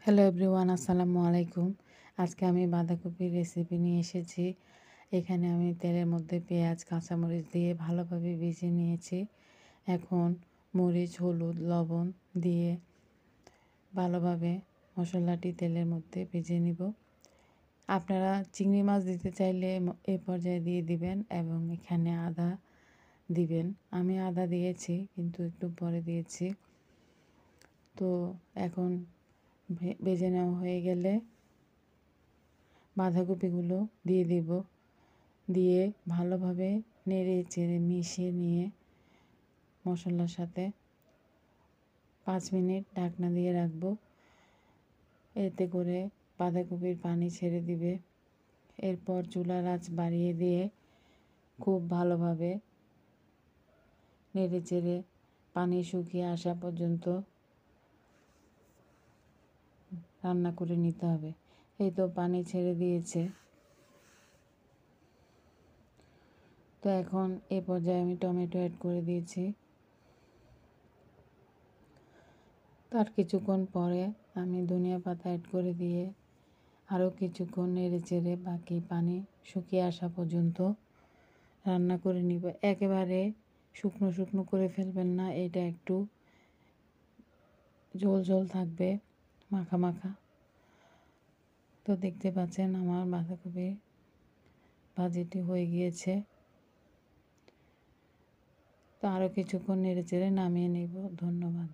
Hello everyone, আসসালামু আলাইকুম। আজকে আমি বাঁধাকপির রেসিপি নিয়ে এসেছি। এখানে আমি তেলের মধ্যে পেঁয়াজ কাঁচামরিচ দিয়ে ভালোভাবে ভেজে নিয়েছি। এখন মরিচ, হলুদ, লবণ দিয়ে ভালোভাবে মশলাটি তেলের মধ্যে ভেজে নিব। আপনারা চিংড়ি মাছ দিতে চাইলে এই পর্যায়ে দিয়ে দিবেন এবং এখানে আদা দিবেন। আমি আদা দিয়েছি কিন্তু একটু পরে দিয়েছি। তো এখন ভেজে নেওয়া হয়ে গেলে বাঁধাকপিগুলো দিয়ে দিব। দিয়ে ভালোভাবে নেড়ে চেড়ে মিশিয়ে নিয়ে মশলার সাথে 5 মিনিট ঢাকনা দিয়ে রাখবো। এতে করে বাঁধাকপির পানি ছেড়ে দিবে। এরপর চুলার আঁচ বাড়িয়ে দিয়ে খুব ভালোভাবে নেড়ে চেড়ে পানি শুকিয়ে আসা পর্যন্ত রান্না করে নিতে হবে। এই তো পানি ছেড়ে দিয়েছে। তো এখন এ পর্যায়ে আমি টমেটো অ্যাড করে দিয়েছি। তার কিছুক্ষণ পরে আমি ধনিয়া পাতা অ্যাড করে দিয়ে আরও কিছুক্ষণ নেড়ে চেড়ে বাকি পানি শুকিয়ে আসা পর্যন্ত রান্না করে নিব। একেবারে শুকনো শুকনো করে ফেলবেন না, এটা একটু ঝোল ঝোল থাকবে, মাখা মাখা। তো দেখতে পাচ্ছেন আমার বাঁধাকপি ভাজিটি হয়ে গিয়েছে। তো আরও কিছুক্ষণ নেড়ে চেড়ে নামিয়ে নেব। ধন্যবাদ।